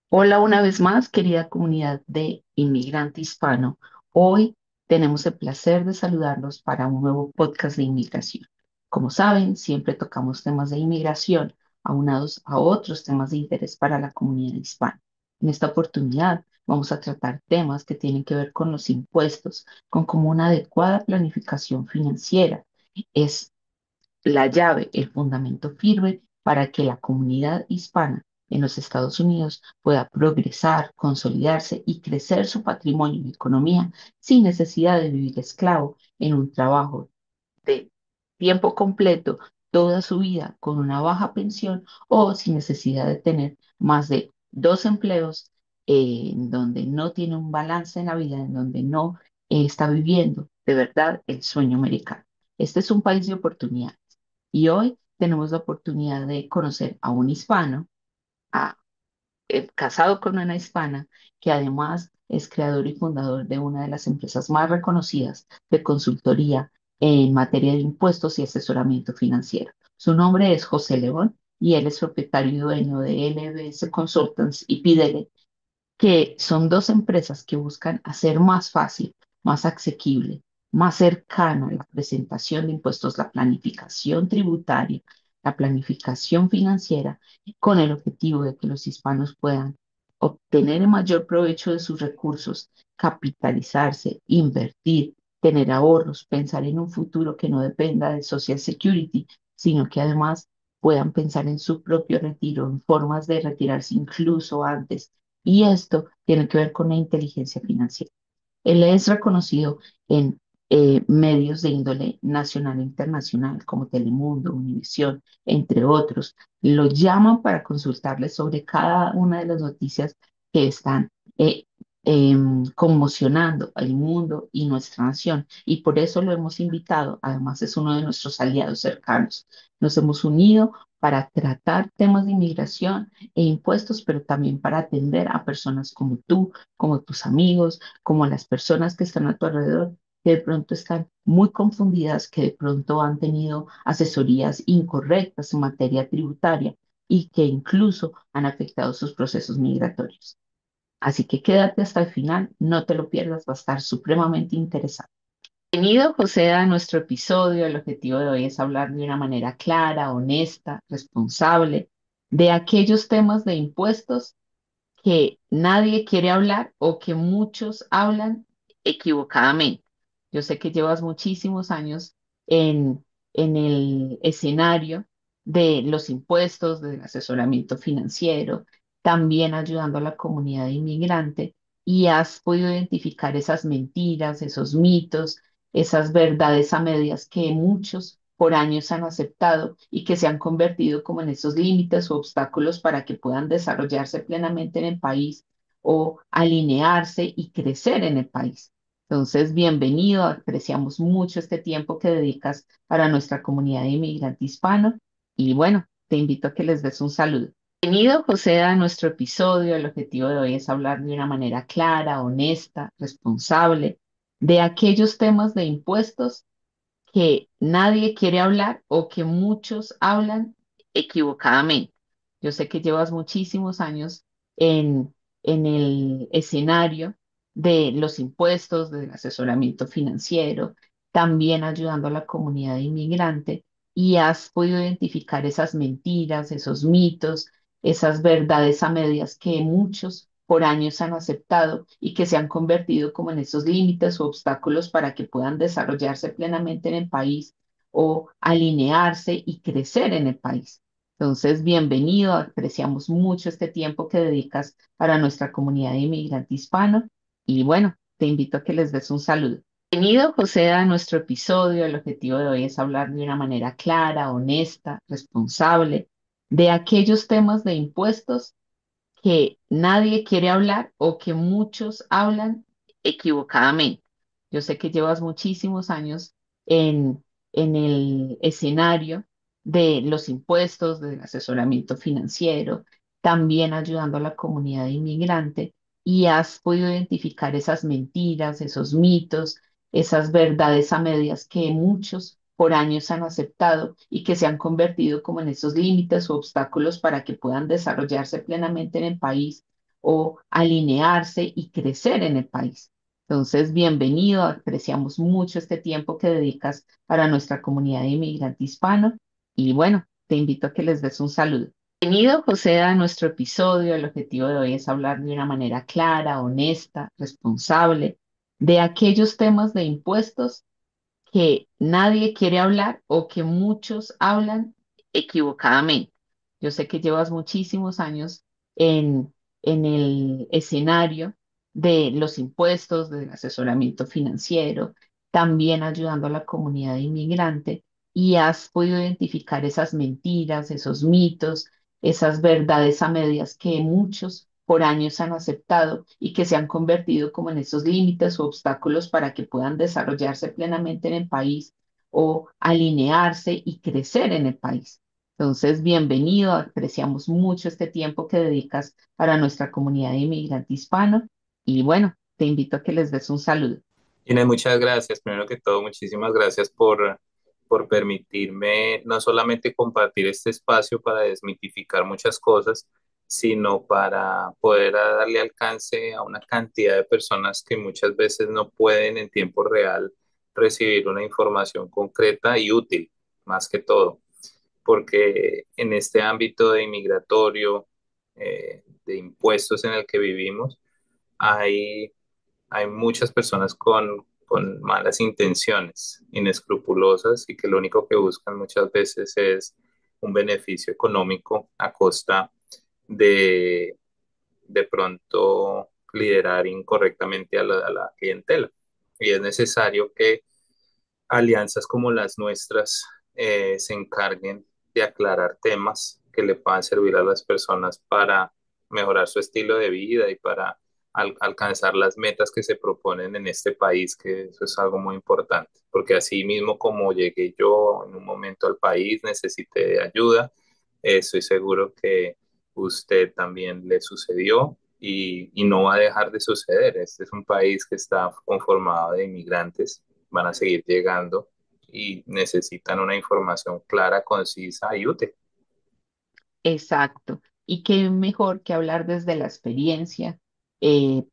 Hola una vez más, querida comunidad de inmigrante hispano. Hoy tenemos el placer de saludarlos para un nuevo podcast de inmigración. Como saben, siempre tocamos temas de inmigración aunados a otros temas de interés para la comunidad hispana. En esta oportunidad vamos a tratar temas que tienen que ver con los impuestos, con cómo una adecuada planificación financiera es la llave, el fundamento firme para que la comunidad hispana en los Estados Unidos pueda progresar, consolidarse y crecer su patrimonio y economía sin necesidad de vivir esclavo en un trabajo de tiempo completo toda su vida con una baja pensión o sin necesidad de tener más de dos empleos, en donde no tiene un balance en la vida, en donde no está viviendo de verdad el sueño americano. Este es un país de oportunidades y hoy tenemos la oportunidad de conocer a un hispano, a casado con una hispana, que además es creador y fundador de una de las empresas más reconocidas de consultoría en materia de impuestos y asesoramiento financiero. Su nombre es José León y él es propietario y dueño de LBS Consultants y Pidele, que son dos empresas que buscan hacer más fácil, más asequible, más cercana la presentación de impuestos, la planificación tributaria, la planificación financiera, con el objetivo de que los hispanos puedan obtener el mayor provecho de sus recursos, capitalizarse, invertir, tener ahorros, pensar en un futuro que no dependa de Social Security, sino que además puedan pensar en su propio retiro, en formas de retirarse incluso antes, y esto tiene que ver con la inteligencia financiera. Él es reconocido en medios de índole nacional e internacional como Telemundo, Univisión, entre otros. Lo llaman para consultarles sobre cada una de las noticias que están eh, conmocionando al mundo y nuestra nación. Y por eso lo hemos invitado. Además, es uno de nuestros aliados cercanos. Nos hemos unido para tratar temas de inmigración e impuestos, pero también para atender a personas como tú, como tus amigos, como las personas que están a tu alrededor, que de pronto están muy confundidas, que de pronto han tenido asesorías incorrectas en materia tributaria y que incluso han afectado sus procesos migratorios. Así que quédate hasta el final, no te lo pierdas, va a estar supremamente interesante. Bienvenido, José, a nuestro episodio. El objetivo de hoy es hablar de una manera clara, honesta, responsable, de aquellos temas de impuestos que nadie quiere hablar o que muchos hablan equivocadamente. Yo sé que llevas muchísimos años en, en el escenario de los impuestos, del asesoramiento financiero, también ayudando a la comunidad inmigrante y has podido identificar esas mentiras, esos mitos, esas verdades a medias que muchos por años han aceptado y que se han convertido como en esos límites o obstáculos para que puedan desarrollarse plenamente en el país o alinearse y crecer en el país. Entonces, bienvenido, apreciamos mucho este tiempo que dedicas para nuestra comunidad de inmigrante hispano y bueno, te invito a que les des un saludo. Bienvenido, José, a nuestro episodio. El objetivo de hoy es hablar de una manera clara, honesta, responsable, de aquellos temas de impuestos que nadie quiere hablar o que muchos hablan equivocadamente. Yo sé que llevas muchísimos años en el escenario de los impuestos, del asesoramiento financiero, también ayudando a la comunidad inmigrante y has podido identificar esas mentiras, esos mitos, esas verdades a medias que muchos por años han aceptado y que se han convertido como en esos límites o obstáculos para que puedan desarrollarse plenamente en el país o alinearse y crecer en el país. Entonces, bienvenido, apreciamos mucho este tiempo que dedicas para nuestra comunidad de inmigrante hispano y bueno, te invito a que les des un saludo. Bienvenido, José, a nuestro episodio. El objetivo de hoy es hablar de una manera clara, honesta, responsable, de aquellos temas de impuestos que nadie quiere hablar o que muchos hablan equivocadamente. Yo sé que llevas muchísimos años en el escenario de los impuestos, del asesoramiento financiero, también ayudando a la comunidad inmigrante y has podido identificar esas mentiras, esos mitos, esas verdades a medias que muchos por años han aceptado y que se han convertido como en esos límites o obstáculos para que puedan desarrollarse plenamente en el país o alinearse y crecer en el país. Entonces, bienvenido, apreciamos mucho este tiempo que dedicas para nuestra comunidad de inmigrante hispano y bueno, te invito a que les des un saludo. Bienvenido, José, a nuestro episodio. El objetivo de hoy es hablar de una manera clara, honesta, responsable, de aquellos temas de impuestos que nadie quiere hablar o que muchos hablan equivocadamente. Yo sé que llevas muchísimos años en el escenario de los impuestos, del asesoramiento financiero, también ayudando a la comunidad inmigrante y has podido identificar esas mentiras, esos mitos, esas verdades a medias que muchos por años han aceptado y que se han convertido como en esos límites o obstáculos para que puedan desarrollarse plenamente en el país o alinearse y crecer en el país. Entonces, bienvenido, apreciamos mucho este tiempo que dedicas para nuestra comunidad de inmigrante hispano y bueno, te invito a que les des un saludo. Inés, muchas gracias. Primero que todo, muchísimas gracias por permitirme no solamente compartir este espacio para desmitificar muchas cosas, sino para poder darle alcance a una cantidad de personas que muchas veces no pueden en tiempo real recibir una información concreta y útil, más que todo, porque en este ámbito de inmigratorio, de impuestos en el que vivimos, hay muchas personas con malas intenciones, inescrupulosas y que lo único que buscan muchas veces es un beneficio económico a costa de de pronto liderar incorrectamente a la clientela. Y es necesario que alianzas como las nuestras se encarguen de aclarar temas que le puedan servir a las personas para mejorar su estilo de vida y para alcanzar las metas que se proponen en este país, que eso es algo muy importante, porque así mismo como llegué yo en un momento al país, necesité de ayuda, estoy seguro que usted también le sucedió y no va a dejar de suceder. Este es un país que está conformado de inmigrantes, van a seguir llegando y necesitan una información clara, concisa y útil. Exacto. Y qué mejor que hablar desde la experiencia,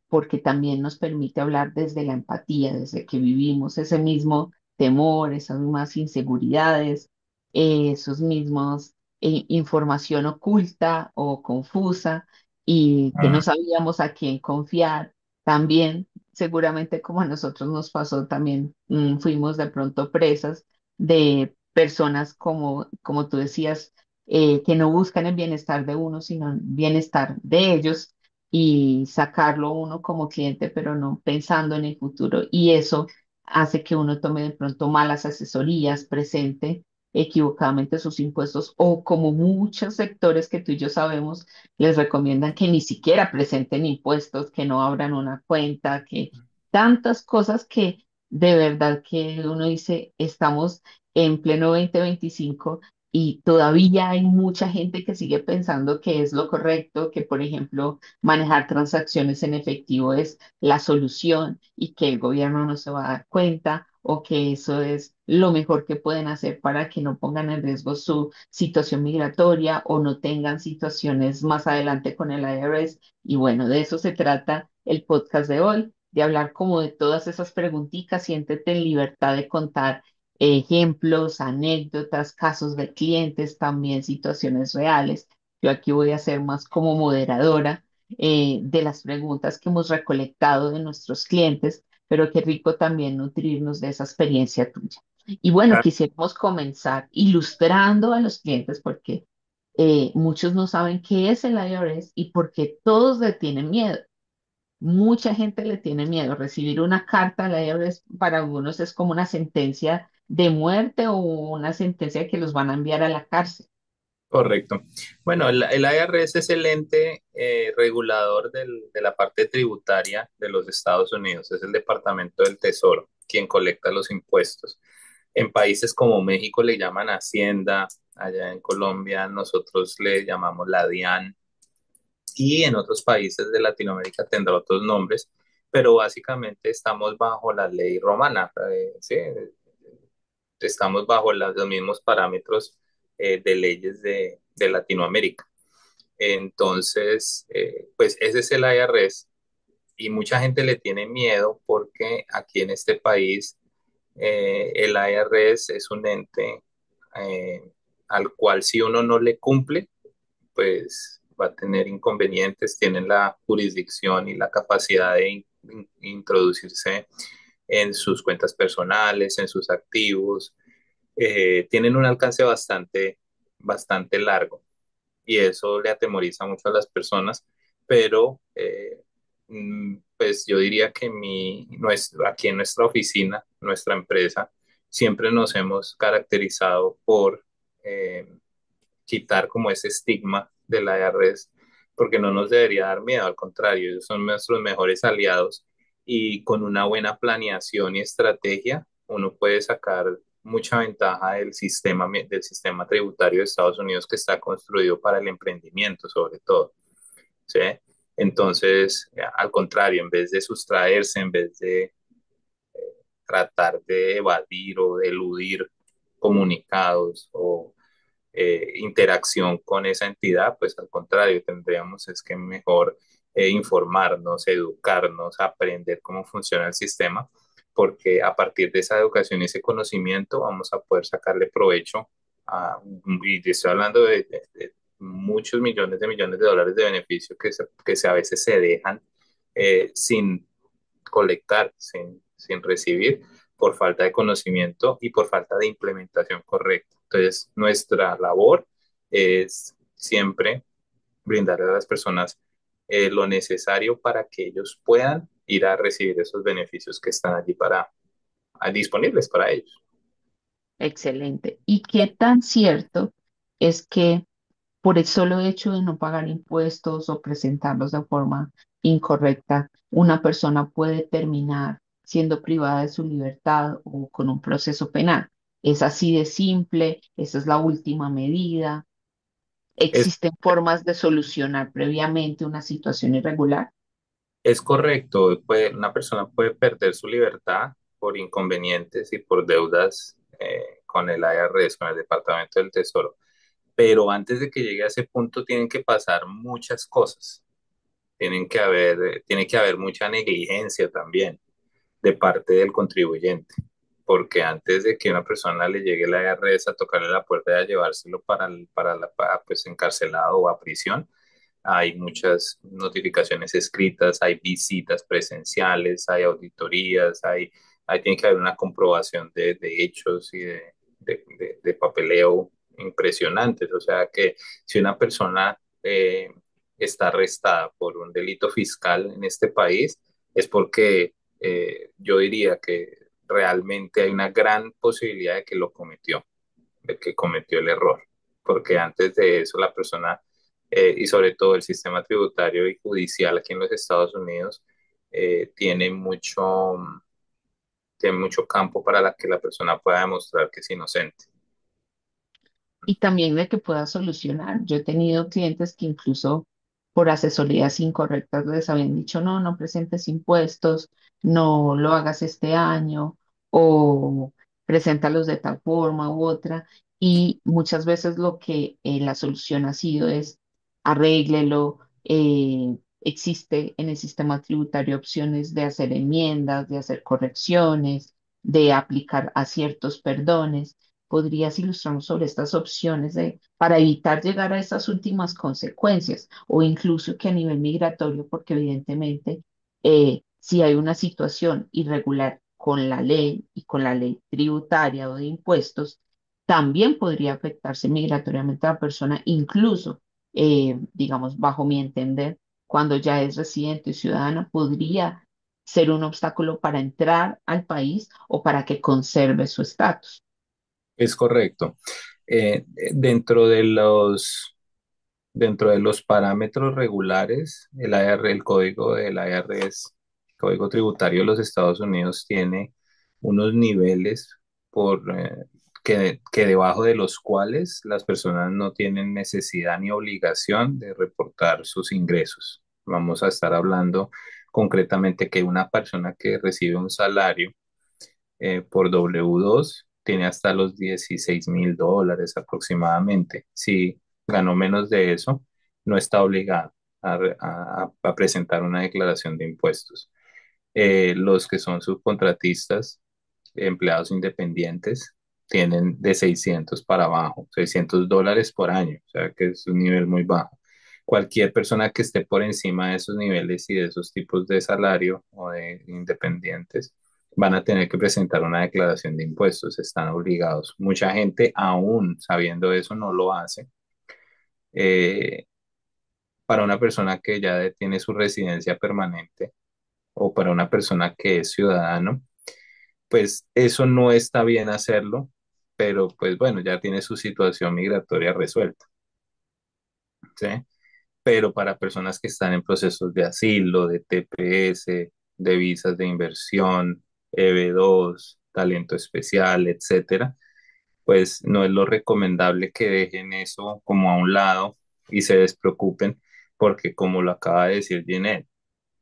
porque también nos permite hablar desde la empatía, desde que vivimos ese mismo temor, esas mismas inseguridades, esos mismos información oculta o confusa y que no sabíamos a quién confiar. También, seguramente como a nosotros nos pasó, también fuimos de pronto presas de personas como tú decías que no buscan el bienestar de uno, sino el bienestar de ellos y sacarlo uno como cliente, pero no pensando en el futuro. Y eso hace que uno tome de pronto malas asesorías, presente equivocadamente sus impuestos o como muchos sectores que tú y yo sabemos, les recomiendan que ni siquiera presenten impuestos, que no abran una cuenta, que tantas cosas que de verdad que uno dice, estamos en pleno 2025 y todavía hay mucha gente que sigue pensando que es lo correcto, que por ejemplo manejar transacciones en efectivo es la solución y que el gobierno no se va a dar cuenta o que eso es lo mejor que pueden hacer para que no pongan en riesgo su situación migratoria o no tengan situaciones más adelante con el IRS. Y bueno, de eso se trata el podcast de hoy, de hablar como de todas esas preguntitas, siéntete en libertad de contar ejemplos, anécdotas, casos de clientes, también situaciones reales. Yo aquí voy a ser más como moderadora de las preguntas que hemos recolectado de nuestros clientes, pero qué rico también nutrirnos de esa experiencia tuya. Y bueno, quisiéramos comenzar ilustrando a los clientes porque muchos no saben qué es el IRS y porque todos le tienen miedo. Mucha gente le tiene miedo. Recibir una carta al IRS para algunos es como una sentencia de muerte o una sentencia que los van a enviar a la cárcel. Correcto. Bueno, el IRS es el ente regulador de la parte tributaria de los Estados Unidos, es el Departamento del Tesoro quien colecta los impuestos. En países como México le llaman Hacienda, allá en Colombia nosotros le llamamos la DIAN y en otros países de Latinoamérica tendrá otros nombres, pero básicamente estamos bajo la ley romana, ¿sí? Estamos bajo los mismos parámetros de leyes de Latinoamérica. Entonces, pues ese es el IRS y mucha gente le tiene miedo porque aquí en este país el IRS es un ente eh, al cual si uno no le cumple, pues va a tener inconvenientes, tienen la jurisdicción y la capacidad de introducirse en sus cuentas personales, en sus activos, tienen un alcance bastante largo y eso le atemoriza mucho a las personas, pero pues yo diría que aquí en nuestra oficina, nuestra empresa, siempre nos hemos caracterizado por quitar como ese estigma de la IRS, porque no nos debería dar miedo, al contrario, ellos son nuestros mejores aliados y con una buena planeación y estrategia uno puede sacar mucha ventaja del sistema tributario de Estados Unidos que está construido para el emprendimiento sobre todo, ¿sí? Entonces, al contrario, en vez de sustraerse, en vez de tratar de evadir o de eludir comunicados o interacción con esa entidad, pues al contrario, tendríamos es que mejor informarnos, educarnos, aprender cómo funciona el sistema, porque a partir de esa educación y ese conocimiento vamos a poder sacarle provecho y estoy hablando de muchos millones de dólares de beneficio que a veces se dejan sin colectar, sin recibir por falta de conocimiento y por falta de implementación correcta. Entonces, nuestra labor es siempre brindarle a las personas lo necesario para que ellos puedan ir a recibir esos beneficios que están allí disponibles para ellos. Excelente. ¿Y qué tan cierto es que por el solo hecho de no pagar impuestos o presentarlos de forma incorrecta, una persona puede terminar siendo privada de su libertad o con un proceso penal? Es así de simple, esa es la última medida. Es, ¿Existen formas de solucionar previamente una situación irregular? es correcto, una persona puede perder su libertad por inconvenientes y por deudas con el IRS, con el Departamento del Tesoro. Pero antes de que llegue a ese punto tienen que pasar muchas cosas. Tiene que haber mucha negligencia también de parte del contribuyente, porque antes de que una persona le llegue la IRS a tocarle la puerta y a llevárselo pues encarcelado o a prisión, hay muchas notificaciones escritas, hay visitas presenciales, hay auditorías, hay tiene que haber una comprobación de hechos y de papeleo impresionantes. O sea que si una persona está arrestada por un delito fiscal en este país, es porque yo diría que realmente hay una gran posibilidad de que lo cometió, de que cometió el error, porque antes de eso la persona, y sobre todo el sistema tributario y judicial aquí en los Estados Unidos, eh, tiene mucho, tiene mucho campo para la que la persona pueda demostrar que es inocente. Y también de que pueda solucionar. Yo he tenido clientes que incluso por asesorías incorrectas les habían dicho, no, no presentes impuestos, no lo hagas este año o preséntalos de tal forma u otra. Y muchas veces lo que la solución ha sido es arréglelo. Existe en el sistema tributario opciones de hacer enmiendas, de hacer correcciones, de aplicar a ciertos perdones. ¿Podrías ilustrarnos sobre estas opciones para evitar llegar a estas últimas consecuencias o incluso que a nivel migratorio, porque evidentemente si hay una situación irregular con la ley y con la ley tributaria o de impuestos, también podría afectarse migratoriamente a la persona, incluso, digamos, bajo mi entender, cuando ya es residente y ciudadana, podría ser un obstáculo para entrar al país o para que conserve su estatus. Es correcto. Eh, dentro de dentro de los parámetros regulares, el código del IRS, el Código Tributario de los Estados Unidos, tiene unos niveles que debajo de los cuales las personas no tienen necesidad ni obligación de reportar sus ingresos. Vamos a estar hablando concretamente que una persona que recibe un salario por W2 tiene hasta los $16,000 aproximadamente. Si ganó menos de eso, no está obligado a presentar una declaración de impuestos. Los que son subcontratistas, empleados independientes, tienen de 600 para abajo, $600 por año, o sea que es un nivel muy bajo. Cualquier persona que esté por encima de esos niveles y de esos tipos de salario o de independientes van a tener que presentar una declaración de impuestos, están obligados. Mucha gente, aún sabiendo eso, no lo hace. Eh, para una persona que ya tiene su residencia permanente o para una persona que es ciudadano, pues eso no está bien hacerlo, pero pues bueno, ya tiene su situación migratoria resuelta, ¿sí? Pero para personas que están en procesos de asilo, de TPS, de visas de inversión, EB2, talento especial, etcétera, pues no es lo recomendable que dejen eso como a un lado y se despreocupen, porque como lo acaba de decir Ginette,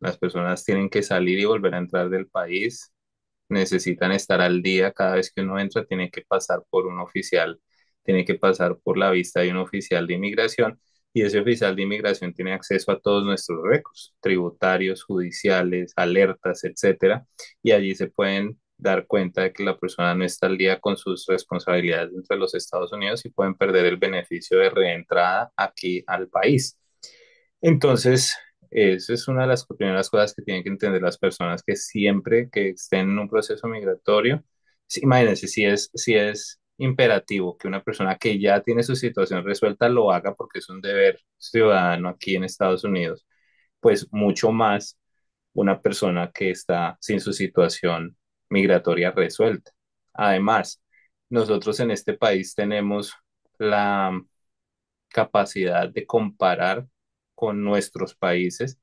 las personas tienen que salir y volver a entrar del país, necesitan estar al día, cada vez que uno entra tiene que pasar por un oficial, tiene que pasar por la vista de un oficial de inmigración y ese oficial de inmigración tiene acceso a todos nuestros récords tributarios, judiciales, alertas, etcétera, y allí se pueden dar cuenta de que la persona no está al día con sus responsabilidades dentro de los Estados Unidos y pueden perder el beneficio de reentrada aquí al país. Entonces, esa es una de las primeras cosas que tienen que entender las personas que siempre que estén en un proceso migratorio, sí, imagínense, si es imperativo que una persona que ya tiene su situación resuelta lo haga porque es un deber ciudadano aquí en Estados Unidos, pues mucho más una persona que está sin su situación migratoria resuelta. Además, nosotros en este país tenemos la capacidad de comparar con nuestros países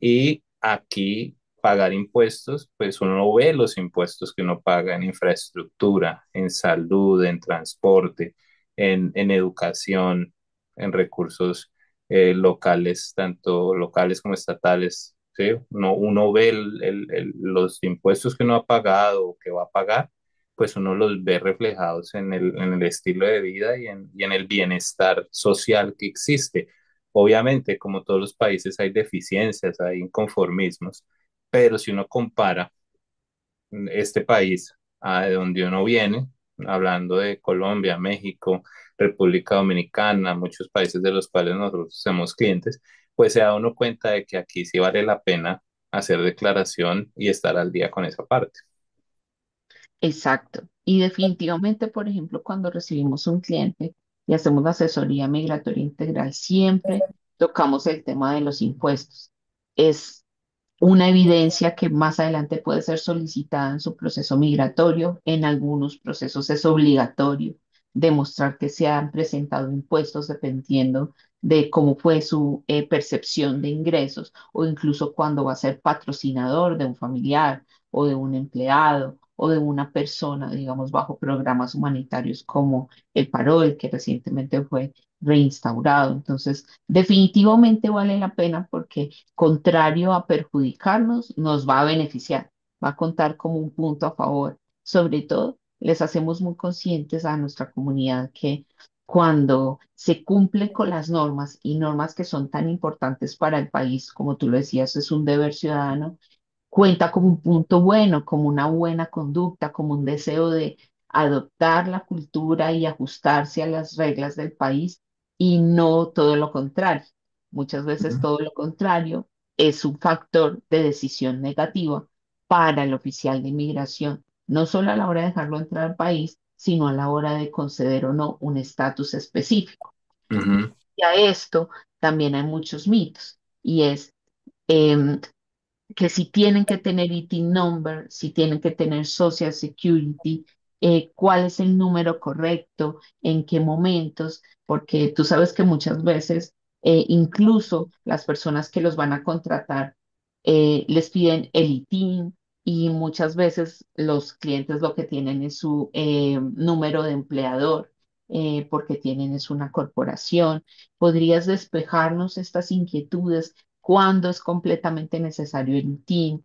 y aquí pagar impuestos, pues uno ve los impuestos que uno paga en infraestructura, en salud, en transporte, en educación, en recursos locales, tanto locales como estatales. ¿Sí? Uno ve los impuestos que uno ha pagado o que va a pagar, pues uno los ve reflejados en el estilo de vida y en el bienestar social que existe. Obviamente, como todos los países, hay deficiencias, hay inconformismos, pero si uno compara este país de donde uno viene, hablando de Colombia, México, República Dominicana, muchos países de los cuales nosotros somos clientes, pues se da uno cuenta de que aquí sí vale la pena hacer declaración y estar al día con esa parte. Exacto. Y definitivamente, por ejemplo, cuando recibimos un cliente y hacemos la asesoría migratoria integral, siempre tocamos el tema de los impuestos. Es una evidencia que más adelante puede ser solicitada en su proceso migratorio. En algunos procesos es obligatorio demostrar que se han presentado impuestos dependiendo de cómo fue su percepción de ingresos o incluso cuando va a ser patrocinador de un familiar o de un empleado o de una persona, digamos, bajo programas humanitarios como el Parol, que recientemente fue reinstaurado. Entonces, definitivamente vale la pena porque contrario a perjudicarnos, nos va a beneficiar, va a contar como un punto a favor. Sobre todo, les hacemos muy conscientes a nuestra comunidad que cuando se cumple con las normas y normas que son tan importantes para el país, como tú lo decías, es un deber ciudadano, cuenta como un punto bueno, como una buena conducta, como un deseo de adoptar la cultura y ajustarse a las reglas del país y no todo lo contrario. Muchas veces todo lo contrario es un factor de decisión negativa para el oficial de inmigración, no solo a la hora de dejarlo entrar al país, sino a la hora de conceder o no un estatus específico. Ujú, Y a esto también hay muchos mitos y es em, que si tienen que tener ITIN number, si tienen que tener Social Security, cuál es el número correcto, en qué momentos, porque tú sabes que muchas veces incluso las personas que los van a contratar les piden el ITIN y muchas veces los clientes lo que tienen es su número de empleador. Porque tienen es una corporación. ¿Podrías despejarnos estas inquietudes? ¿Cuándo es completamente necesario el ITIN?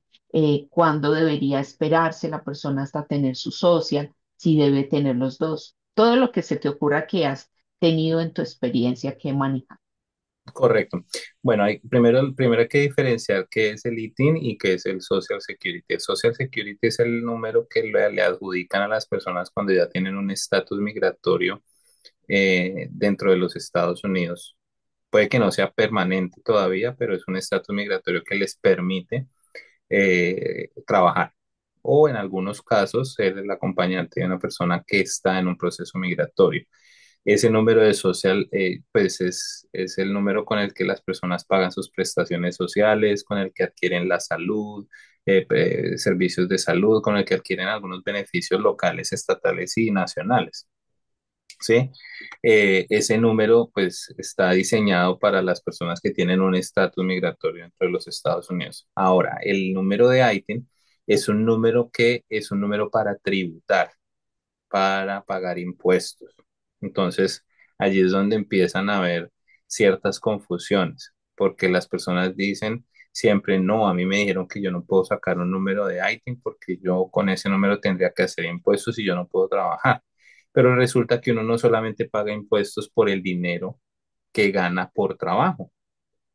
¿Cuándo debería esperarse la persona hasta tener su social? Si debe tener los dos. Todo lo que se te ocurra que has tenido en tu experiencia que manejar. Correcto. Bueno, primero hay que diferenciar qué es el ITIN y qué es el Social Security. El Social Security es el número que le adjudican a las personas cuando ya tienen un estatus migratorio dentro de los Estados Unidos. Puede que no sea permanente todavía, pero es un estatus migratorio que les permite trabajar. O en algunos casos, ser el acompañante de una persona que está en un proceso migratorio. Ese número de social, pues es el número con el que las personas pagan sus prestaciones sociales, con el que adquieren la salud, servicios de salud, con el que adquieren algunos beneficios locales, estatales y nacionales. ¿Sí? Ese número pues está diseñado para las personas que tienen un estatus migratorio dentro de los Estados Unidos. Ahora, el número de ITIN es un número que es un número para tributar, para pagar impuestos. Entonces, allí es donde empiezan a haber ciertas confusiones, porque las personas dicen siempre, no, a mí me dijeron que yo no puedo sacar un número de ITIN porque yo con ese número tendría que hacer impuestos y yo no puedo trabajar. Pero resulta que uno no solamente paga impuestos por el dinero que gana por trabajo,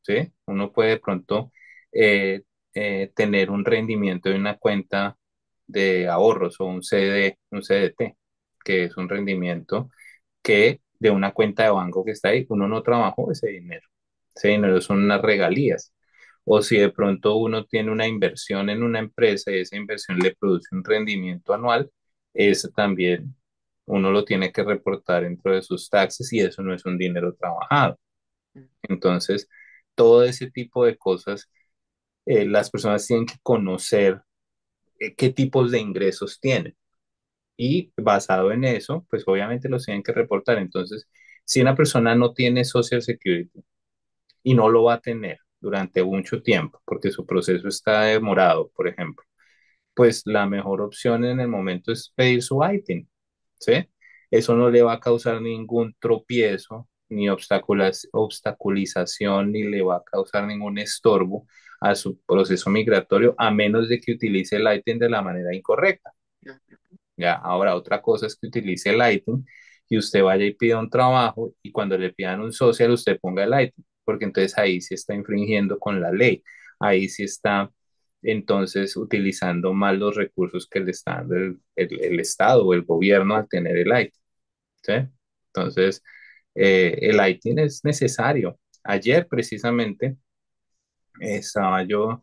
¿sí? Uno puede de pronto eh, tener un rendimiento de una cuenta de ahorros o un CDT, que es un rendimiento que de una cuenta de banco que está ahí, uno no trabajó ese dinero. Ese dinero son unas regalías. O si de pronto uno tiene una inversión en una empresa y esa inversión le produce un rendimiento anual, eso también uno lo tiene que reportar dentro de sus taxes y eso no es un dinero trabajado. Entonces, todo ese tipo de cosas, las personas tienen que conocer qué tipos de ingresos tienen y basado en eso, pues obviamente los tienen que reportar. Entonces, si una persona no tiene Social Security y no lo va a tener durante mucho tiempo, porque su proceso está demorado, por ejemplo, pues la mejor opción en el momento es pedir su ITIN, ¿sí? Eso no le va a causar ningún tropiezo, ni obstaculización, ni le va a causar ningún estorbo a su proceso migratorio, a menos de que utilice el ITIN de la manera incorrecta. Ya, ahora otra cosa es que utilice el ITIN y usted vaya y pida un trabajo y cuando le pidan un social usted ponga el ITIN, porque entonces ahí sí está infringiendo con la ley, ahí sí está entonces utilizando mal los recursos que le está dando el Estado o el gobierno al tener el ITIN, ¿sí? Entonces, el ITIN es necesario. Ayer precisamente estaba yo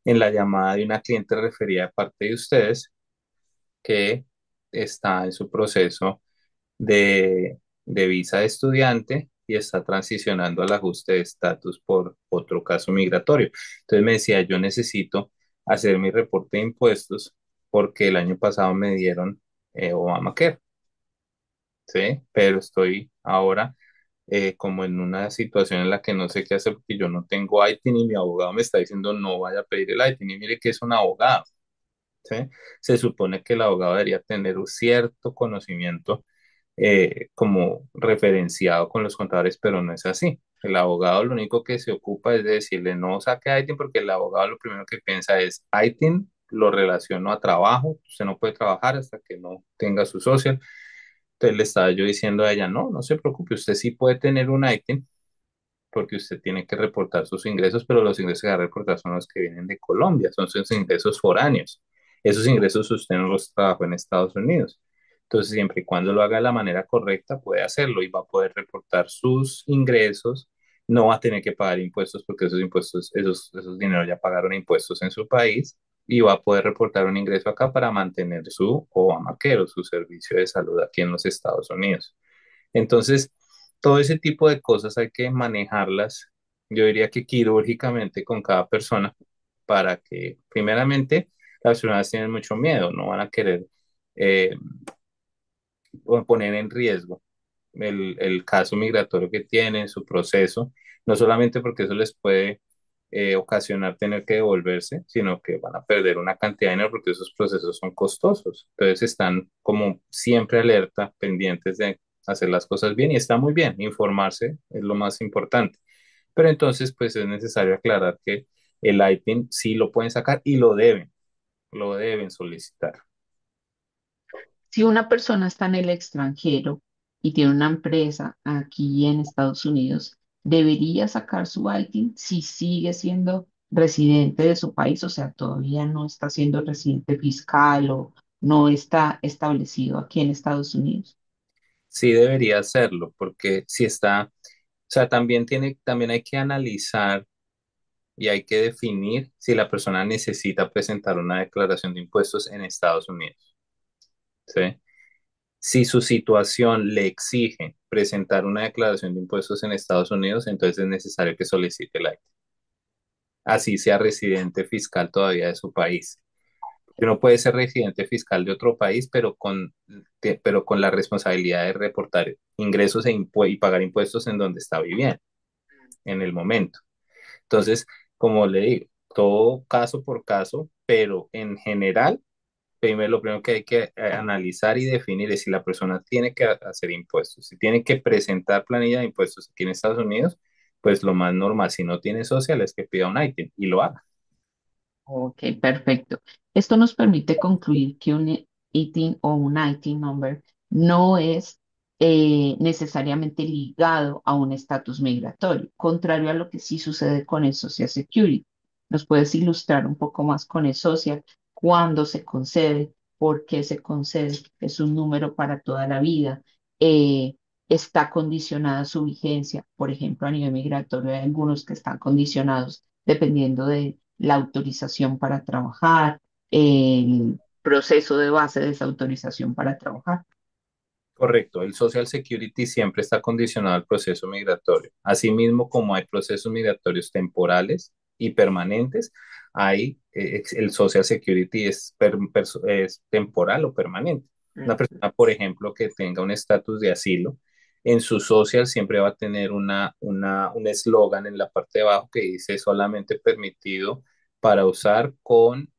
en la llamada de una cliente referida de parte de ustedes que está en su proceso de visa de estudiante y está transicionando al ajuste de estatus por otro caso migratorio. Entonces me decía, yo necesito hacer mi reporte de impuestos porque el año pasado me dieron Obamacare, ¿sí? Pero estoy ahora como en una situación en la que no sé qué hacer porque yo no tengo ITIN y mi abogado me está diciendo no vaya a pedir el ITIN y mire que es un abogado. ¿Sí? Se supone que el abogado debería tener un cierto conocimiento como referenciado con los contadores, pero no es así. El abogado lo único que se ocupa es de decirle no saque ITIN porque el abogado lo primero que piensa es ITIN lo relaciono a trabajo, usted no puede trabajar hasta que no tenga su social. Entonces le estaba yo diciendo a ella, no, no se preocupe, usted sí puede tener un ITIN porque usted tiene que reportar sus ingresos, pero los ingresos que va a reportar son los que vienen de Colombia, son sus ingresos foráneos. Esos ingresos usted no los trabajó en Estados Unidos. Entonces, siempre y cuando lo haga de la manera correcta, puede hacerlo y va a poder reportar sus ingresos. No va a tener que pagar impuestos porque esos impuestos, esos dineros ya pagaron impuestos en su país y va a poder reportar un ingreso acá para mantener su Obamacare, su servicio de salud aquí en los Estados Unidos. Entonces, todo ese tipo de cosas hay que manejarlas, yo diría que quirúrgicamente con cada persona para que, primeramente, las personas tienen mucho miedo, no van a querer eh, poner en riesgo el caso migratorio que tienen, su proceso, no solamente porque eso les puede ocasionar tener que devolverse, sino que van a perder una cantidad de dinero porque esos procesos son costosos. Entonces están como siempre alerta, pendientes de hacer las cosas bien y está muy bien, informarse es lo más importante. Pero entonces pues es necesario aclarar que el ITIN sí lo pueden sacar y lo deben solicitar. Si una persona está en el extranjero y tiene una empresa aquí en Estados Unidos, debería sacar su ITIN si sigue siendo residente de su país, o sea, todavía no está siendo residente fiscal o no está establecido aquí en Estados Unidos. Sí debería hacerlo, porque si está, o sea, también hay que analizar y hay que definir si la persona necesita presentar una declaración de impuestos en Estados Unidos, ¿sí? Si su situación le exige presentar una declaración de impuestos en Estados Unidos, entonces es necesario que solicite el ITIN, así sea residente fiscal todavía de su país. Uno puede ser residente fiscal de otro país, pero con la responsabilidad de reportar ingresos y pagar impuestos en donde está viviendo en el momento. Entonces, como le digo, todo caso por caso, pero en general, lo primero que hay que analizar y definir es si la persona tiene que hacer impuestos, si tiene que presentar planilla de impuestos aquí en Estados Unidos, pues lo más normal, si no tiene social, es que pida un ITIN y lo haga. Ok, perfecto. Esto nos permite concluir que un ITIN o un ITIN number no es necesariamente ligado a un estatus migratorio, contrario a lo que sí sucede con el Social Security. ¿Nos puedes ilustrar un poco más con el Social? ¿Cuándo se concede? ¿Por qué se concede? ¿Es un número para toda la vida? Eh, ¿Está condicionada su vigencia? Por ejemplo, a nivel migratorio hay algunos que están condicionados dependiendo de la autorización para trabajar, el proceso de base de esa autorización para trabajar. Correcto, el Social Security siempre está condicionado al proceso migratorio. Asimismo, como hay procesos migratorios temporales y permanentes, el Social Security es temporal o permanente. Una Ujú. persona, por ejemplo, que tenga un estatus de asilo, en su social siempre va a tener un eslogan en la parte de abajo que dice solamente permitido para usar con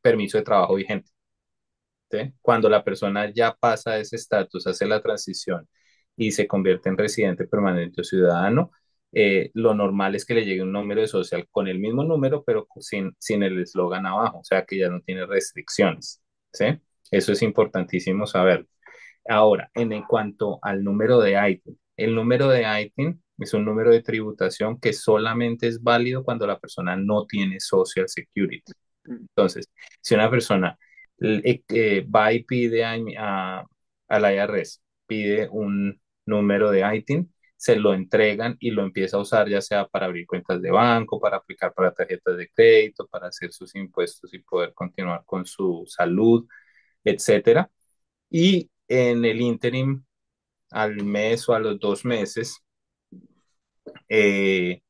permiso de trabajo vigente. ¿Sí? Cuando la persona ya pasa ese estatus, hace la transición y se convierte en residente permanente o ciudadano, lo normal es que le llegue un número de social con el mismo número, pero sin el eslogan abajo, o sea que ya no tiene restricciones. ¿Sí? Eso es importantísimo saber. Ahora, en cuanto al número de ITIN, el número de ITIN es un número de tributación que solamente es válido cuando la persona no tiene Social Security. Entonces, si una persona va y pide al IRS, pide un número de ITIN, se lo entregan y lo empieza a usar ya sea para abrir cuentas de banco, para aplicar para tarjetas de crédito, para hacer sus impuestos y poder continuar con su salud, etcétera. Y en el interim, al mes o a los 2 meses, eh,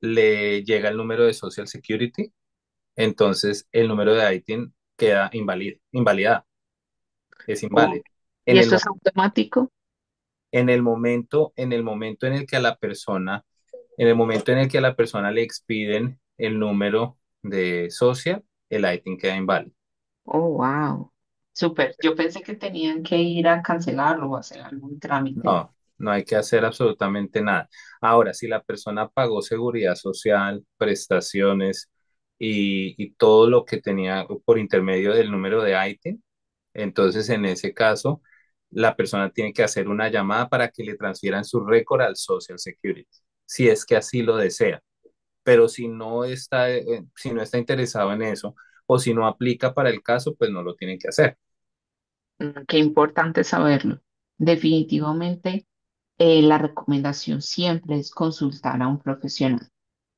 le llega el número de Social Security, entonces el número de ITIN queda invalidado, es Oh, inválido. ¿y En el, esto mo- es automático? en el momento en el que a la persona, en el momento en el que a la persona le expiden el número de social, el ITIN queda inválido. Oh, wow. Súper. Yo pensé que tenían que ir a cancelarlo o hacer algún trámite. No, no hay que hacer absolutamente nada. Ahora, si la persona pagó seguridad social, prestaciones y todo lo que tenía por intermedio del número de ITIN, entonces en ese caso, la persona tiene que hacer una llamada para que le transfieran su récord al Social Security, si es que así lo desea. Pero si no está interesado en eso o si no aplica para el caso, pues no lo tienen que hacer. Qué importante saberlo. Definitivamente, la recomendación siempre es consultar a un profesional,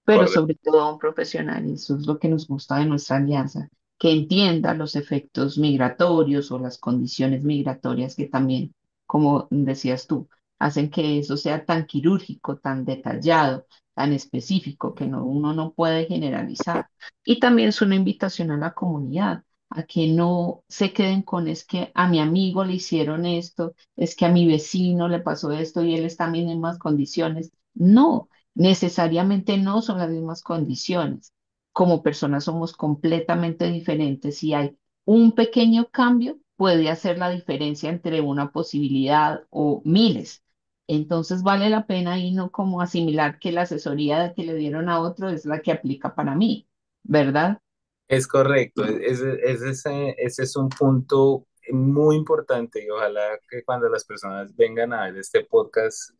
pero Correcto. sobre todo a un profesional, y eso es lo que nos gusta de nuestra alianza, que entienda los efectos migratorios o las condiciones migratorias que también, como decías tú, hacen que eso sea tan quirúrgico, tan detallado, tan específico, que uno no puede generalizar. Y también es una invitación a la comunidad, a que no se queden con es que a mi amigo le hicieron esto, es que a mi vecino le pasó esto y él está en las mismas condiciones. No, necesariamente no son las mismas condiciones. Como personas somos completamente diferentes y hay un pequeño cambio puede hacer la diferencia entre una posibilidad o miles. Entonces vale la pena ahí no como asimilar que la asesoría que le dieron a otro es la que aplica para mí, ¿verdad? Es correcto, ese es un punto muy importante y ojalá que cuando las personas vengan a ver este podcast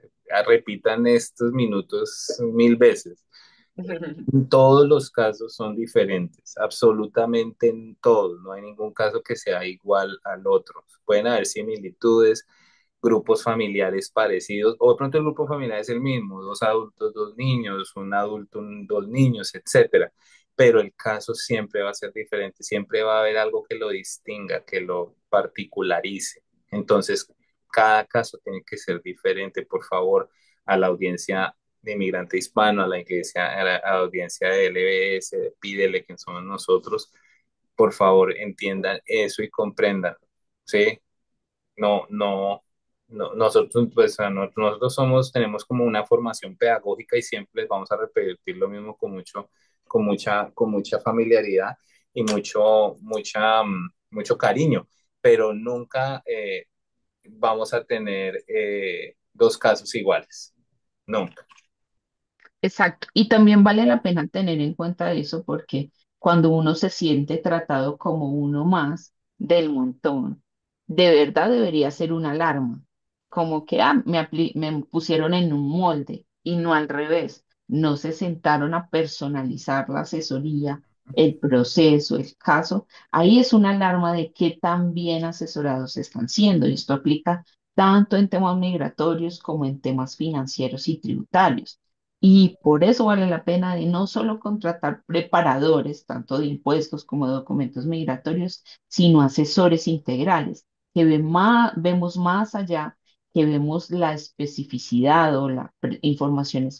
repitan estos minutos 1000 veces. En todos los casos son diferentes, absolutamente en todos, no hay ningún caso que sea igual al otro. Pueden haber similitudes, grupos familiares parecidos, o de pronto el grupo familiar es el mismo, dos adultos, dos niños, un adulto, dos niños, etcétera. Pero el caso siempre va a ser diferente, siempre va a haber algo que lo distinga, que lo particularice. Entonces, cada caso tiene que ser diferente, por favor, a la audiencia de inmigrante hispano, a la iglesia, a la audiencia de LBS, pídele que somos nosotros, por favor entiendan eso y comprendan, ¿sí? No, no, no, nosotros, pues, o sea, nosotros somos, tenemos como una formación pedagógica y siempre les vamos a repetir lo mismo con mucho, con mucha familiaridad y mucho cariño, pero nunca vamos a tener dos casos iguales, nunca. Exacto. Y también vale la pena tener en cuenta eso porque cuando uno se siente tratado como uno más del montón, de verdad debería ser una alarma. Como que me pusieron en un molde y no al revés. No se sentaron a personalizar la asesoría, el proceso, el caso. Ahí es una alarma de qué tan bien asesorados están siendo. Y esto aplica tanto en temas migratorios como en temas financieros y tributarios. Y por eso vale la pena de no solo contratar preparadores, tanto de impuestos como de documentos migratorios, sino asesores integrales, que vemos más allá, que vemos la especificidad o la información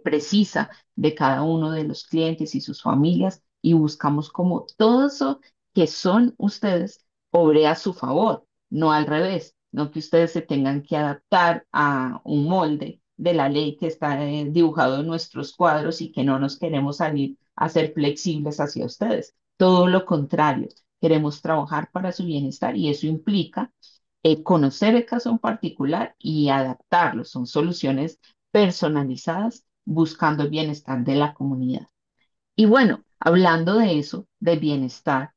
precisa de cada uno de los clientes y sus familias y buscamos como todo eso que son ustedes obre a su favor, no al revés, no que ustedes se tengan que adaptar a un molde de la ley que está dibujado en nuestros cuadros y que no nos queremos salir a ser flexibles hacia ustedes. Todo lo contrario, queremos trabajar para su bienestar y eso implica conocer el caso en particular y adaptarlo. Son soluciones personalizadas buscando el bienestar de la comunidad. Y bueno, hablando de eso, de bienestar,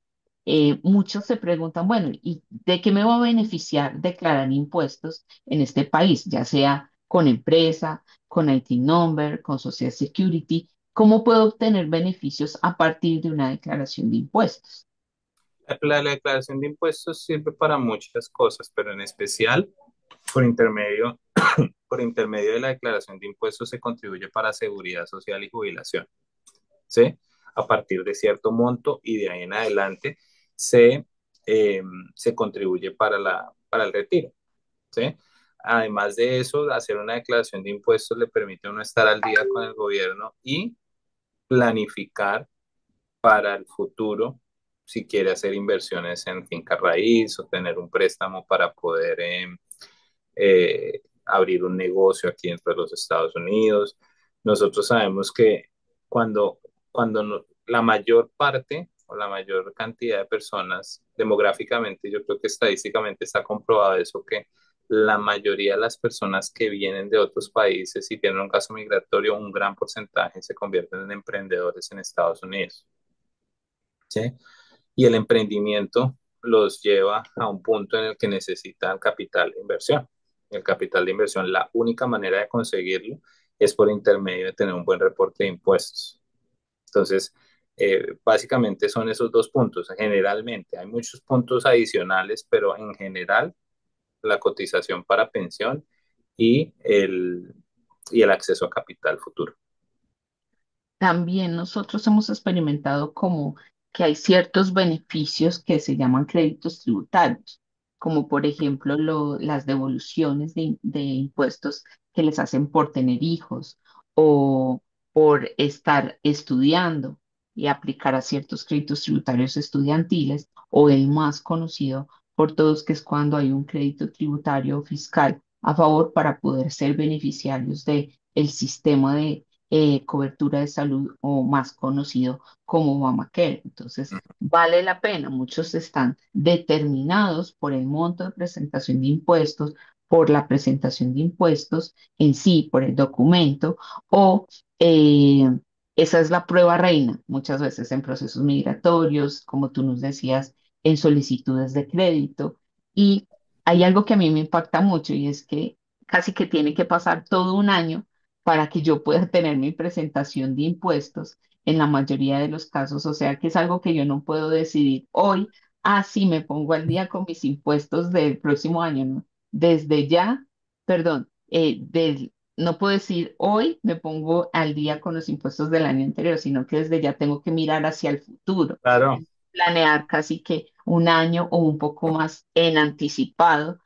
muchos se preguntan, bueno, ¿y de qué me va a beneficiar declarar impuestos en este país, ya sea con empresa, con IT number, con Social Security? ¿Cómo puedo obtener beneficios a partir de una declaración de impuestos? La declaración de impuestos sirve para muchas cosas, pero en especial por intermedio, por intermedio de la declaración de impuestos se contribuye para seguridad social y jubilación, ¿sí? A partir de cierto monto y de ahí en adelante se, eh, se contribuye para el retiro, ¿sí? Además de eso, hacer una declaración de impuestos le permite a uno estar al día con el gobierno y planificar para el futuro, si quiere hacer inversiones en finca raíz o tener un préstamo para poder abrir un negocio aquí dentro de los Estados Unidos. Nosotros sabemos que la mayor parte o la mayor cantidad de personas, demográficamente, yo creo que estadísticamente está comprobado eso, que la mayoría de las personas que vienen de otros países y tienen un caso migratorio, un gran porcentaje se convierten en emprendedores en Estados Unidos. ¿Sí? Y el emprendimiento los lleva a un punto en el que necesitan capital de inversión. El capital de inversión, la única manera de conseguirlo es por intermedio de tener un buen reporte de impuestos. Entonces, básicamente son esos dos puntos. Generalmente hay muchos puntos adicionales, pero en general la cotización para pensión y el acceso a capital futuro. También nosotros hemos experimentado como que hay ciertos beneficios que se llaman créditos tributarios, como por ejemplo las devoluciones de impuestos que les hacen por tener hijos o por estar estudiando y aplicar a ciertos créditos tributarios estudiantiles, o el más conocido por todos, que es cuando hay un crédito tributario fiscal a favor para poder ser beneficiarios de el sistema de cobertura de salud o más conocido como Obamacare. Entonces, vale la pena. Muchos están determinados por el monto de presentación de impuestos, por la presentación de impuestos en sí, por el documento, o esa es la prueba reina muchas veces en procesos migratorios, como tú nos decías, en solicitudes de crédito. Y hay algo que a mí me impacta mucho y es que casi que tiene que pasar todo un año para que yo pueda tener mi presentación de impuestos en la mayoría de los casos. O sea que es algo que yo no puedo decidir hoy, sí me pongo al día con mis impuestos del próximo año, ¿no? Desde ya, perdón, no puedo decir hoy me pongo al día con los impuestos del año anterior, sino que desde ya tengo que mirar hacia el futuro, Claro, planear casi que un año o un poco más en anticipado,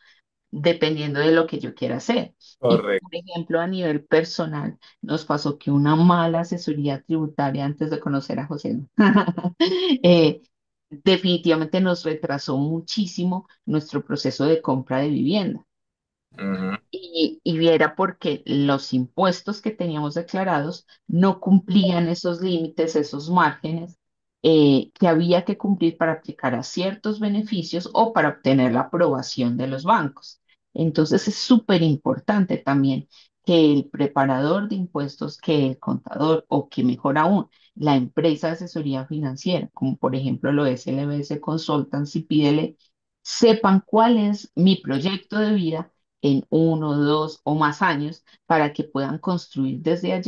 dependiendo de lo que yo quiera hacer. Y, correcto. por ejemplo, a nivel personal, nos pasó que una mala asesoría tributaria antes de conocer a José, eh, definitivamente nos retrasó muchísimo nuestro proceso de compra de vivienda. Ujú. Y viera porque los impuestos que teníamos declarados no cumplían esos límites, esos márgenes que había que cumplir para aplicar a ciertos beneficios o para obtener la aprobación de los bancos. Entonces es súper importante también que el preparador de impuestos, que el contador o que mejor aún, la empresa de asesoría financiera, como por ejemplo lo es LBS Consultants y Pídele, sepan cuál es mi proyecto de vida en 1, 2 o más años para que puedan construir desde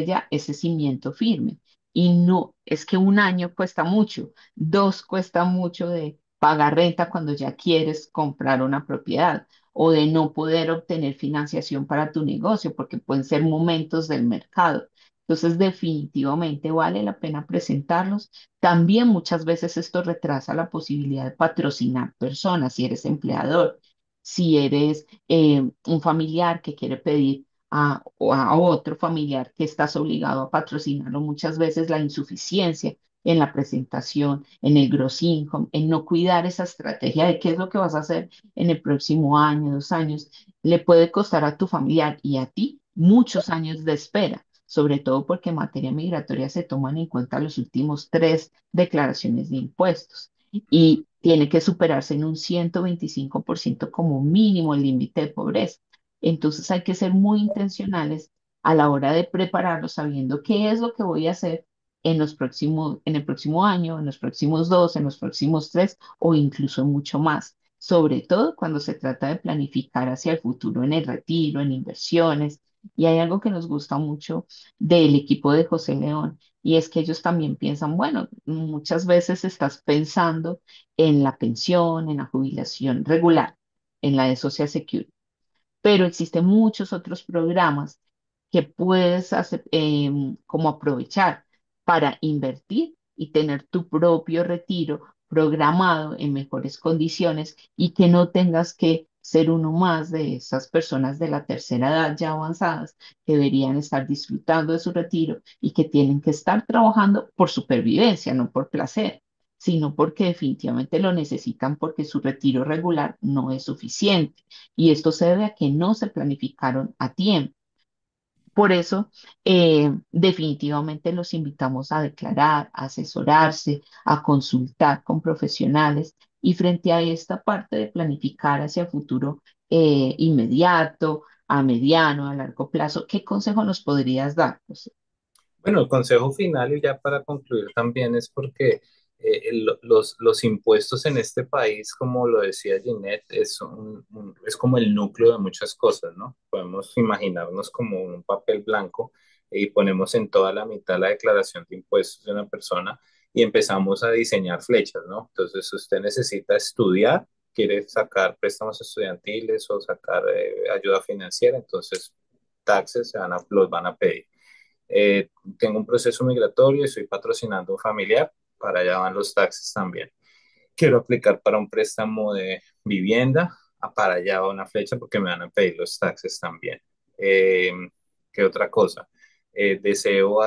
ya ese cimiento firme. Y no, es que un año cuesta mucho, dos cuesta mucho de pagar renta cuando ya quieres comprar una propiedad o de no poder obtener financiación para tu negocio, porque pueden ser momentos del mercado. Entonces, definitivamente vale la pena presentarlos. También muchas veces esto retrasa la posibilidad de patrocinar personas si eres empleador, si eres un familiar que quiere pedir a otro familiar que estás obligado a patrocinarlo, muchas veces la insuficiencia en la presentación, en el gross income, en no cuidar esa estrategia de qué es lo que vas a hacer en el próximo año, 2 años, le puede costar a tu familiar y a ti muchos años de espera, sobre todo porque en materia migratoria se toman en cuenta los últimos 3 declaraciones de impuestos y tiene que superarse en un 125% como mínimo el límite de pobreza. Entonces hay que ser muy intencionales a la hora de prepararlo, sabiendo qué es lo que voy a hacer en el próximo año, en los próximos 2, en los próximos 3 o incluso mucho más. Sobre todo cuando se trata de planificar hacia el futuro en el retiro, en inversiones. Y hay algo que nos gusta mucho del equipo de José León y es que ellos también piensan, bueno, muchas veces estás pensando en la pensión, en la jubilación regular, en la de Social Security, pero existen muchos otros programas que puedes como aprovechar para invertir y tener tu propio retiro programado en mejores condiciones y que no tengas que ser uno más de esas personas de la tercera edad ya avanzadas que deberían estar disfrutando de su retiro y que tienen que estar trabajando por supervivencia, no por placer, sino porque definitivamente lo necesitan porque su retiro regular no es suficiente. Y esto se debe a que no se planificaron a tiempo. Por eso, definitivamente los invitamos a declarar, a asesorarse, a consultar con profesionales y frente a esta parte de planificar hacia futuro inmediato, a mediano, a largo plazo, ¿qué consejo nos podrías dar? José? Bueno, el consejo final y ya para concluir también es porque los impuestos en este país, como lo decía Ginette, es como el núcleo de muchas cosas, ¿no? Podemos imaginarnos como un papel blanco y ponemos en toda la mitad la declaración de impuestos de una persona y empezamos a diseñar flechas, ¿no? Entonces usted necesita estudiar, quiere sacar préstamos estudiantiles o sacar ayuda financiera, entonces taxes los van a pedir. Tengo un proceso migratorio y estoy patrocinando a un familiar, para allá van los taxes también. Quiero aplicar para un préstamo de vivienda, para allá va una flecha porque me van a pedir los taxes también. Eh, ¿Qué otra cosa? Deseo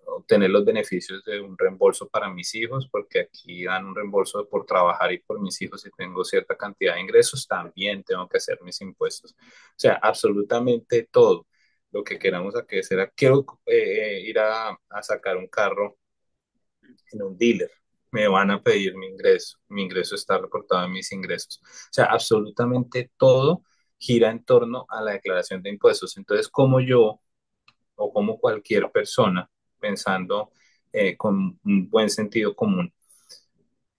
obtener los beneficios de un reembolso para mis hijos, porque aquí dan un reembolso por trabajar y por mis hijos si tengo cierta cantidad de ingresos, también tengo que hacer mis impuestos. O sea, absolutamente todo lo que queramos hacer. Quiero ir a sacar un carro en un dealer. Me van a pedir mi ingreso. Mi ingreso está reportado en mis ingresos. O sea, absolutamente todo gira en torno a la declaración de impuestos. Entonces, como yo o como cualquier persona, pensando con un buen sentido común,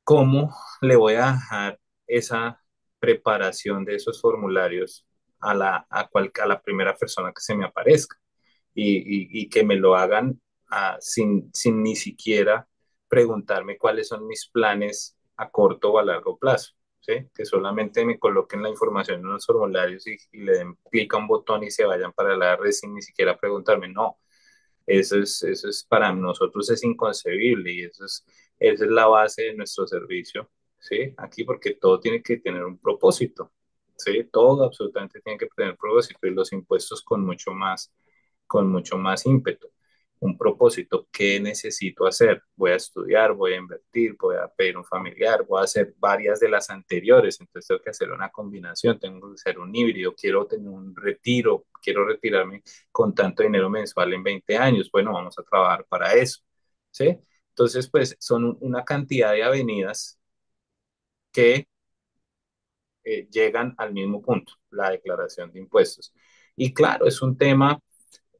¿cómo le voy a dejar esa preparación de esos formularios a la primera persona que se me aparezca y que me lo hagan sin ni siquiera preguntarme cuáles son mis planes a corto o a largo plazo. ¿Sí? Que solamente me coloquen la información en los formularios y le den clic a un botón y se vayan para la red sin ni siquiera preguntarme. No, eso es para nosotros es inconcebible y esa es la base de nuestro servicio, ¿sí? Aquí porque todo tiene que tener un propósito, ¿sí? Todo absolutamente tiene que tener un propósito y los impuestos con mucho más ímpetu. Un propósito, ¿qué necesito hacer? Voy a estudiar, voy a invertir, voy a pedir un familiar, voy a hacer varias de las anteriores, entonces tengo que hacer una combinación, tengo que hacer un híbrido, quiero tener un retiro, quiero retirarme con tanto dinero mensual en 20 años, bueno, vamos a trabajar para eso, ¿sí? Entonces, pues son una cantidad de avenidas que llegan al mismo punto, la declaración de impuestos. Y claro, es un tema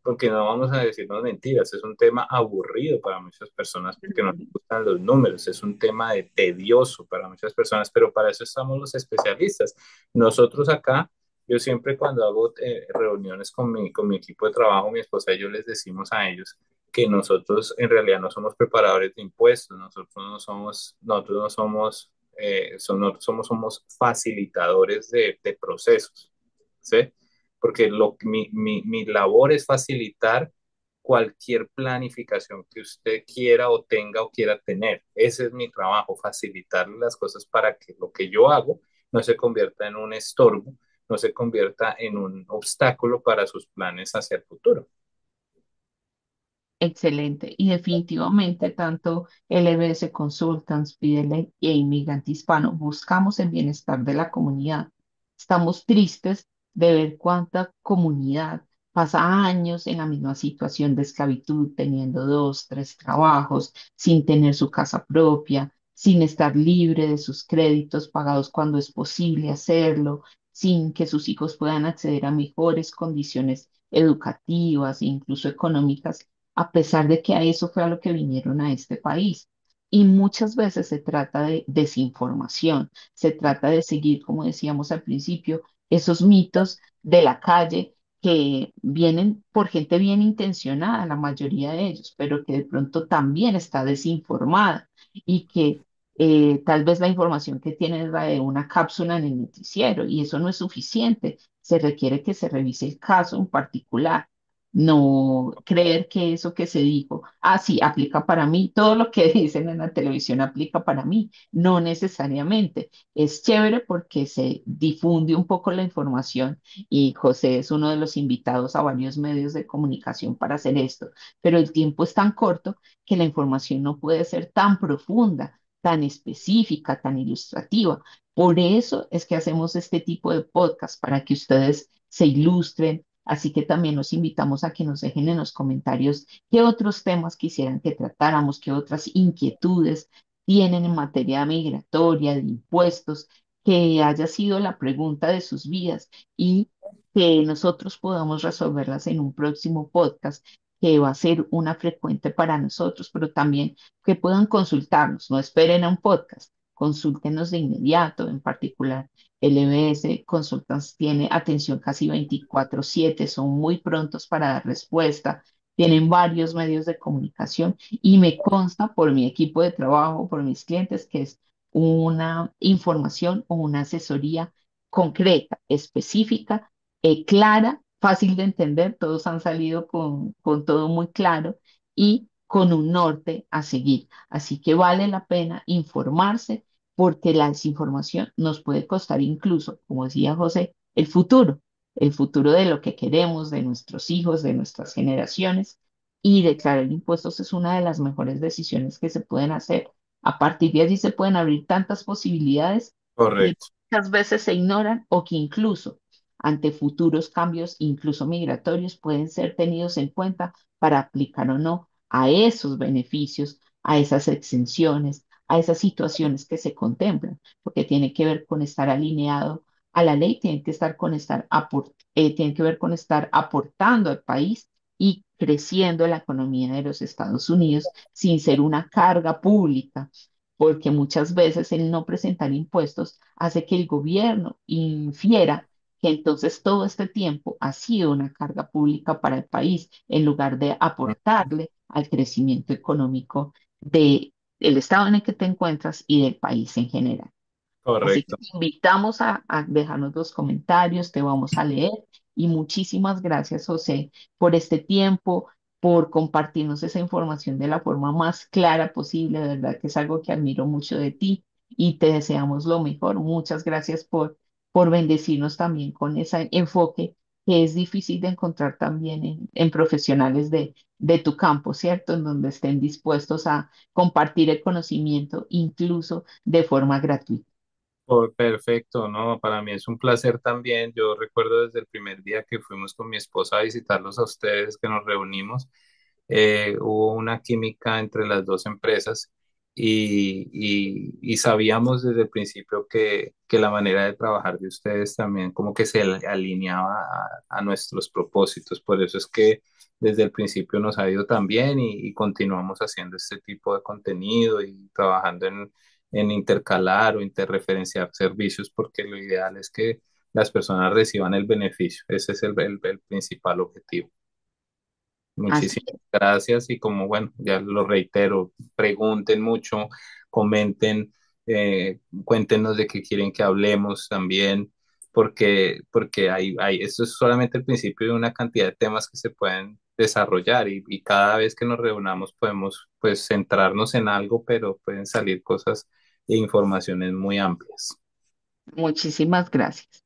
porque no vamos a decirnos mentiras, es un tema aburrido para muchas personas porque no les gustan los números, es un tema de tedioso para muchas personas, pero para eso estamos los especialistas. Nosotros acá, yo siempre cuando hago reuniones con mi equipo de trabajo, mi esposa y yo les decimos a ellos que nosotros en realidad no somos preparadores de impuestos, nosotros no somos, nosotros somos facilitadores de procesos, ¿sí? Porque mi labor es facilitar cualquier planificación que usted quiera o tenga o quiera tener. Ese es mi trabajo, facilitarle las cosas para que lo que yo hago no se convierta en un estorbo, no se convierta en un obstáculo para sus planes hacia el futuro. Excelente. Y definitivamente tanto LBS Consultants, Fidele e Inmigrante Hispano buscamos el bienestar de la comunidad. Estamos tristes de ver cuánta comunidad pasa años en la misma situación de esclavitud, teniendo dos, tres trabajos, sin tener su casa propia, sin estar libre de sus créditos pagados cuando es posible hacerlo, sin que sus hijos puedan acceder a mejores condiciones educativas e incluso económicas a pesar de que a eso fue a lo que vinieron a este país. Y muchas veces se trata de desinformación, se trata de seguir, como decíamos al principio, esos mitos de la calle que vienen por gente bien intencionada, la mayoría de ellos, pero que de pronto también está desinformada y que tal vez la información que tiene es la de una cápsula en el noticiero y eso no es suficiente. Se requiere que se revise el caso en particular, no creer que eso que se dijo, sí, aplica para mí, todo lo que dicen en la televisión aplica para mí, no necesariamente. Es chévere porque se difunde un poco la información y José es uno de los invitados a varios medios de comunicación para hacer esto, pero el tiempo es tan corto que la información no puede ser tan profunda, tan específica, tan ilustrativa. Por eso es que hacemos este tipo de podcast, para que ustedes se ilustren. Así que también los invitamos a que nos dejen en los comentarios qué otros temas quisieran que tratáramos, qué otras inquietudes tienen en materia migratoria, de impuestos, que haya sido la pregunta de sus vidas y que nosotros podamos resolverlas en un próximo podcast que va a ser una frecuente para nosotros, pero también que puedan consultarnos, no esperen a un podcast, consúltenos de inmediato, en particular. LBS Consultants tiene atención casi 24/7, son muy prontos para dar respuesta, tienen varios medios de comunicación y me consta por mi equipo de trabajo, por mis clientes, que es una información o una asesoría concreta, específica, clara, fácil de entender. Todos han salido con todo muy claro y con un norte a seguir. Así que vale la pena informarse porque la desinformación nos puede costar incluso, como decía José, el futuro de lo que queremos, de nuestros hijos, de nuestras generaciones. Y declarar impuestos es una de las mejores decisiones que se pueden hacer. A partir de allí se pueden abrir tantas posibilidades que Correcto. muchas veces se ignoran o que incluso ante futuros cambios, incluso migratorios, pueden ser tenidos en cuenta para aplicar o no a esos beneficios, a esas exenciones, a esas situaciones que se contemplan, porque tiene que ver con estar alineado a la ley, tiene que estar con tiene que ver con estar aportando al país y creciendo la economía de los Estados Unidos sin ser una carga pública porque muchas veces el no presentar impuestos hace que el gobierno infiera que entonces todo este tiempo ha sido una carga pública para el país, en lugar de aportarle al crecimiento económico de el estado en el que te encuentras y del país en general. Así que Correcto. te invitamos a dejarnos los comentarios, te vamos a leer y muchísimas gracias, José, por este tiempo, por compartirnos esa información de la forma más clara posible. De verdad que es algo que admiro mucho de ti y te deseamos lo mejor. Muchas gracias por bendecirnos también con ese enfoque que es difícil de encontrar también en profesionales de tu campo, ¿cierto? En donde estén dispuestos a compartir el conocimiento incluso de forma gratuita. Perfecto, ¿no? Para mí es un placer también. Yo recuerdo desde el primer día que fuimos con mi esposa a visitarlos a ustedes, que nos reunimos, hubo una química entre las dos empresas y sabíamos desde el principio que la manera de trabajar de ustedes también como que se alineaba a nuestros propósitos. Por eso es que desde el principio nos ha ido tan bien y continuamos haciendo este tipo de contenido y trabajando en intercalar o interreferenciar servicios, porque lo ideal es que las personas reciban el beneficio. Ese es el principal objetivo. Así Muchísimas gracias y como bueno, ya lo reitero, pregunten mucho, comenten, cuéntenos de qué quieren que hablemos también, porque esto es solamente el principio de una cantidad de temas que se pueden desarrollar y cada vez que nos reunamos podemos pues centrarnos en algo, pero pueden salir cosas e informaciones muy amplias. muchísimas gracias.